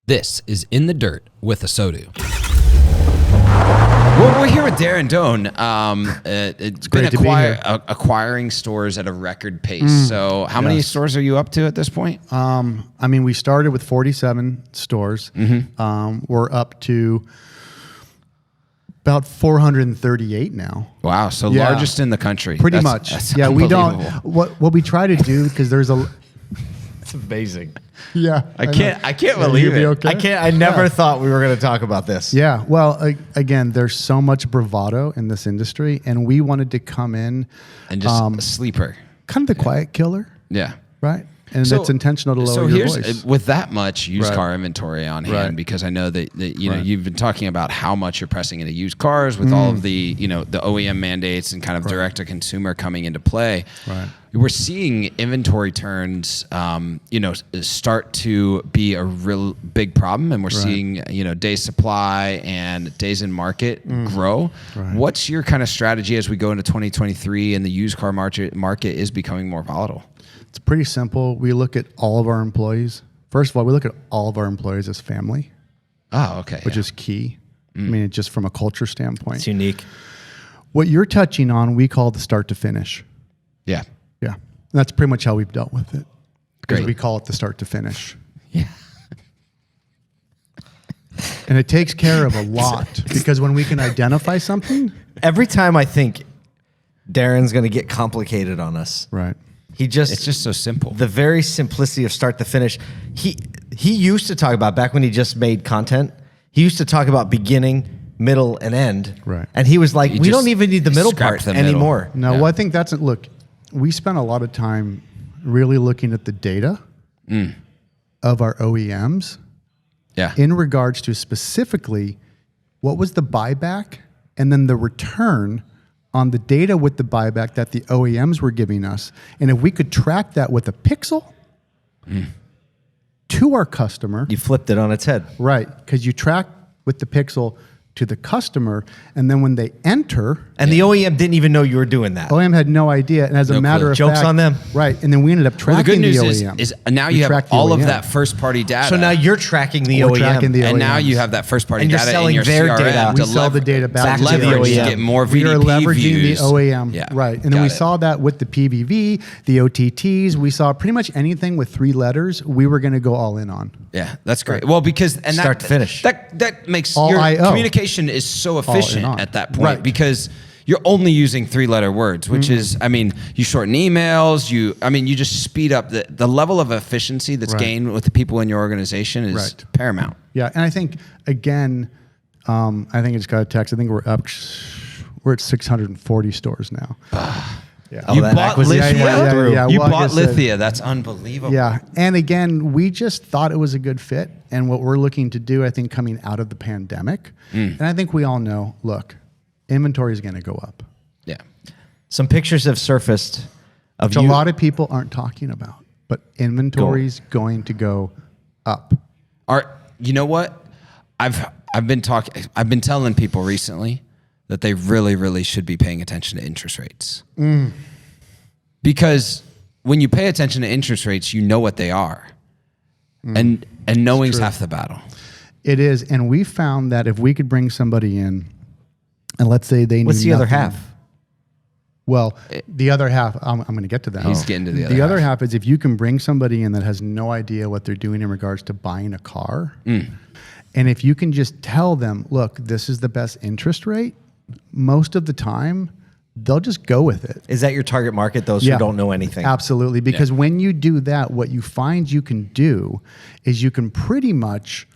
This is In the Dirt with ASOTU. Well, we're here with Darren Doane. It's been acquiring stores at a record pace. So how many stores are you up to at this point? I mean, we started with 47 stores. We're up to about 438 now. Wow. So largest in the country. Pretty much. That's we don't, what we try to do, because there's a... It's amazing. Yeah. I can't believe it. Okay? I never thought we were going to talk about this. Yeah. Well, again, there's so much bravado in this industry, and we wanted to come in and just a sleeper. Kind of the quiet killer. Yeah. Right. And it's intentional to lower your voice. With that much used car inventory on hand, because I know that you know you've been talking about how much you're pressing into used cars with all of the the OEM mandates and kind of direct to consumer coming into play. Right. We're seeing inventory turns, start to be a real big problem, and we're seeing days supply and days in market grow. Right. What's your kind of strategy as we go into 2023 and the used car market is becoming more volatile? It's pretty simple. We look at all of our employees. First of all, we look at all of our employees as family. Oh, okay. Which is key. I mean, just from a culture standpoint. It's unique. What you're touching on, we call the start to finish. Yeah. Yeah. And that's pretty much how we've dealt with it. Because Great. we call it the start to finish. Yeah. And it takes care of a lot. Because when we can identify something. Every time I think Darren's going to get complicated on us. Right. It's just so simple. The very simplicity of start to finish. He used to talk about, back when he just made content, he used to talk about beginning, middle, and end. Right. And he was like, we don't even need the middle part anymore. No, well, I think look, we spent a lot of time really looking at the data of our OEMs in regards to specifically what was the buyback and then the return on the data with the buyback that the OEMs were giving us. And if we could track that with a pixel to our customer. You flipped it on its head. Right, because you track with the pixel to the customer, and then when they enter... And the OEM didn't even know you were doing that. OEM had no idea, and as a matter of fact... Joke's on them. Right, and then we ended up tracking the OEM. Well, the good news is now you have all of that first-party data. So now you're tracking the OEM. Tracking the and OEMs. now you have that first-party data selling in your their CRM data. We sell the data back to to the leverage, OEM. get more We are VDP leveraging views. the OEM, Yeah. right. And then we saw that with the PVV, the OTTs. We saw pretty much anything with 3 letters, we were going to go all in on. Yeah, that's great. Well, because... Start to finish. That makes All your IO. communication is so efficient at that point. Right. Because you're only using 3-letter words, which is, I mean, you shorten emails, you just speed up the level of efficiency that's gained with the people in your organization is paramount. Yeah, and I think, again, I think I just got a text. I think we're at 640 stores now. Yeah. You bought Lithia? You Well, bought Lithia. That's unbelievable. Yeah, and again, we just thought it was a good fit. And what we're looking to do, I think, coming out of the pandemic, and I think we all know, look, inventory is going to go up. Yeah. Some pictures have surfaced of Which a lot of people aren't talking about, but inventory's going to go up. You know what? I've been telling people recently that they really, really should be paying attention to interest rates. Because when you pay attention to interest rates, you know what they are. And knowing's half the battle. It is, and we found that if we could bring somebody in, and let's say they What's knew the other nothing- half? Well, the other half, I'm going to get to that. He's getting to the other The other half. half is if you can bring somebody in that has no idea what they're doing in regards to buying a car, and if you can just tell them, look, this is the best interest rate, most of the time, they'll just go with it. Is that your target market, those who don't know anything? Absolutely, because when you do that, what you find you can do is you can pretty much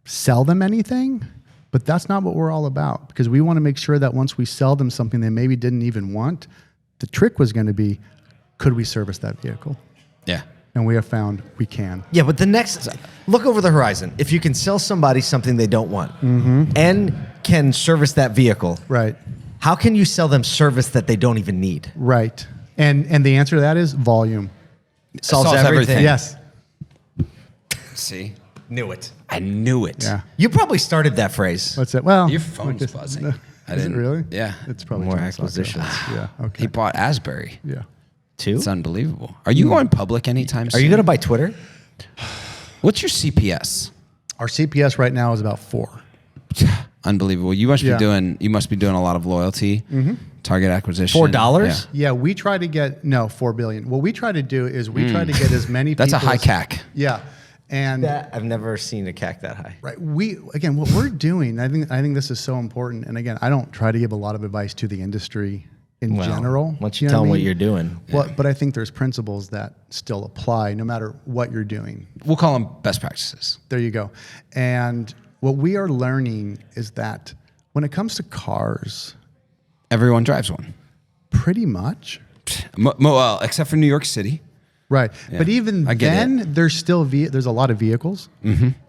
sell them anything, but that's not what we're all about, because we want to make sure that once we sell them something they maybe didn't even want, the trick was going to be, could we service that vehicle? Yeah. And we have found we can. Yeah, but look over the horizon. If you can sell somebody something they don't want and can service that vehicle, Right. how can you sell them service that they don't even need? Right. And the answer to that is volume. Solves Solves everything. everything. Yes. See? Knew it. I knew it. Yeah. You probably started that phrase. What's that? Well, Your phone's buzzing. Is it really? Yeah. It's probably More John Sacco. acquisitions. Yeah. Okay. He bought Asbury. Yeah. Two? It's unbelievable. Are you going public anytime soon? Are you going to buy Twitter? What's your CPS? Our CPS right now is about 4. Unbelievable. You must be doing a lot of loyalty, target acquisition. $4? Yeah, we try to get $4 billion. What we try to do is we try to get as many people. That's a high CAC. Yeah. And I've never seen a CAC that high. Right. What we're doing, I think this is so important. And again, I don't try to give a lot of advice to the industry in general. Once you tell them what you're doing. But I think there's principles that still apply no matter what you're doing. We'll call them best practices. There you go. And what we are learning is that when it comes to cars, everyone drives one. Pretty much. Well, except for New York City. Right. Yeah. But even then, there's still there's a lot of vehicles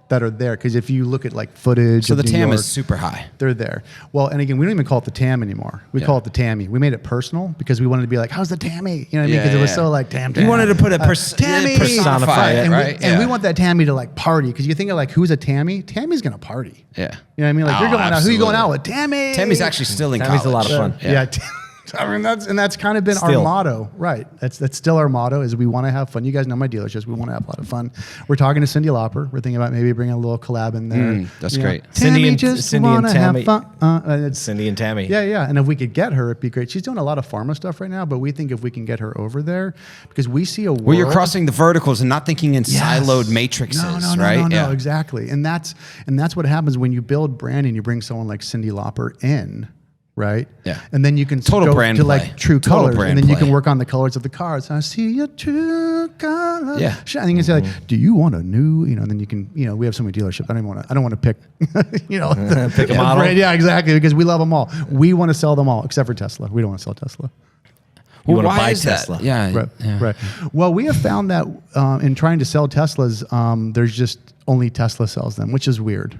that are there. Because if you look at like footage so of the New TAM York, is super high. They're there. Well, and again, we don't even call it the TAM anymore. We call it the TAMI. We made it personal because we wanted to be like, how's the TAMI? You know what I mean? Because it was so like TAM. You wanted to put a TAMI. personify it, right? And we want that TAMI to like party. Because you think of like, who's a TAMI? TAMI's going to party. Yeah. You know what I mean? Like you're going out. Who are you going out with? TAMI. TAMI's actually still in college. TAMI's a lot of fun. Yeah. I mean, that's kind of been our motto, right? That's still our motto is we want to have fun. You guys know my dealerships. We want to have a lot of fun. We're talking to Cyndi Lauper. We're thinking about maybe bringing a little collab in there. That's great. Cindy and Tammy. Cindy and Tammy. Yeah. And if we could get her, it'd be great. She's doing a lot of pharma stuff right now, but we think if we can get her over there, because we see a world where you're crossing the verticals and not thinking in siloed matrices, right? No, exactly. And that's what happens when you build brand and you bring someone like Cyndi Lauper in. Right. Yeah. And then you can total go brand to play. Like true colors, and then you can work on the colors of the cars. I see your true colors. Yeah. And you can say like, do you want a new? And then you can. We have so many dealerships. I don't want to pick. Pick a model. Brand. Yeah, exactly. Because we love them all. We want to sell them all, except for Tesla. We don't want to sell Tesla. You want to buy Tesla? Yeah. Right. Well, we have found that in trying to sell Teslas, there's just only Tesla sells them, which is weird.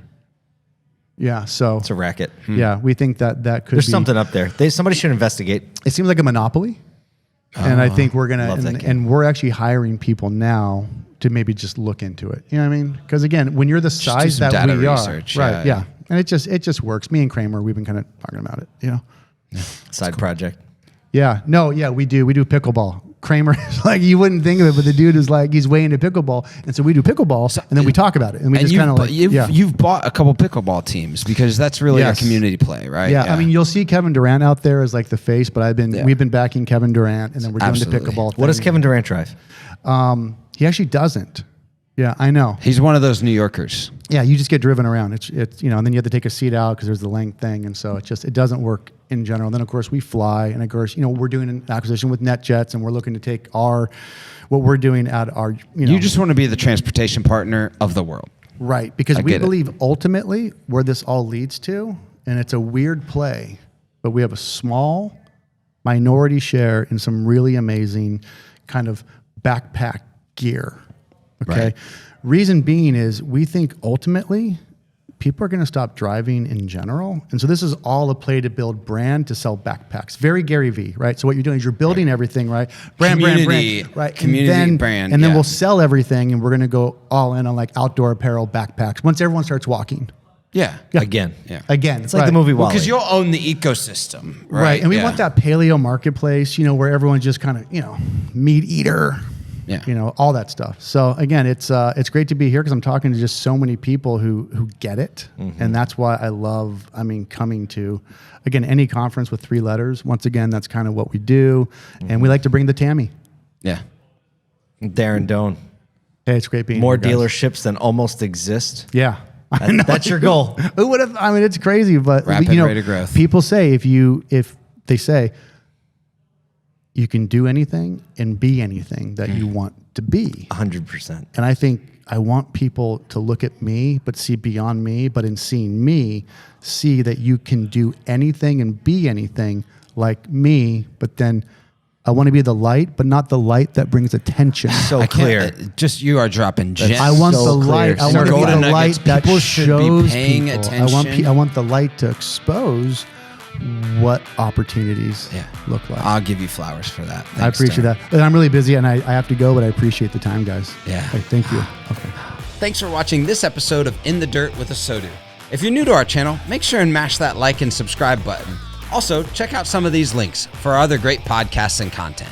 Yeah, so it's a racket. Yeah, we think that could. There's something up there. Somebody should investigate. It seems like a monopoly, and I think we're gonna. And we're actually hiring people now to maybe just look into it. You know what I mean? Because again, when you're the size that we research, are, right? Yeah, and it just works. Me and Kramer, we've been kind of talking about it. Side project. Yeah. No. Yeah, we do. We do pickleball. Kramer is like, you wouldn't think of it, but the dude is like, he's way into pickleball. And so we do pickleball and then we talk about it. And we just kind of like, you've bought a couple pickleball teams because that's really a community play, right? Yeah. I mean, you'll see Kevin Durant out there as like the face, but we've been backing Kevin Durant and then we're doing the pickleball thing. What does Kevin Durant drive? He actually doesn't. Yeah, I know. He's one of those New Yorkers. Yeah, you just get driven around. It's and then you have to take a seat out because there's the length thing, and so it doesn't work in general. Then of course we fly, and of course we're doing an acquisition with NetJets, and we're looking to take what we're doing at our. You just want to be the transportation partner of the world, right? Because we believe ultimately where this all leads to, and it's a weird play, but we have a small minority share in some really amazing kind of backpack gear. Okay. Right. Reason being is we think ultimately people are going to stop driving in general. And so this is all a play to build brand to sell backpacks. Very Gary V, right? So what you're doing is you're building everything, right? Brand, right? Community, brand. And then we'll sell everything and we're going to go all in on like outdoor apparel backpacks once everyone starts walking. Yeah. Again. It's like the movie WALL-E. Because you'll own the ecosystem, right? And we want that paleo marketplace, where everyone's just kind of, meat eater. Yeah. All that stuff. So again, it's great to be here because I'm talking to just so many people who get it. Mm-hmm. And that's why I love, coming to, again, any conference with 3 letters. Once again, that's kind of what we do. Mm-hmm. And we like to bring the Tammy. Yeah. Darren Doane. Hey, it's great being More here, dealerships than almost exist. Yeah. That's your goal. Who would have, it's crazy, but rapid rate of growth. People say if they say, you can do anything and be anything that you want to be. 100%. And I think I want people to look at me, but see beyond me, but in seeing me, see that you can do anything and be anything like me, but then I want to be the light, but not the light that brings attention. So clear. You are dropping gems. I want the light. I want to be the light that people should be paying people. attention. I want the light to expose what opportunities look like. I'll give you flowers for that. Thanks, I appreciate that. And I'm really busy and I have to go, but I appreciate the time, guys. Yeah. Hey, thank you. Okay. Thanks for watching this episode of In the Dirt with ASOTU. If you're new to our channel, make sure and mash that like and subscribe button. Also, check out some of these links for our other great podcasts and content.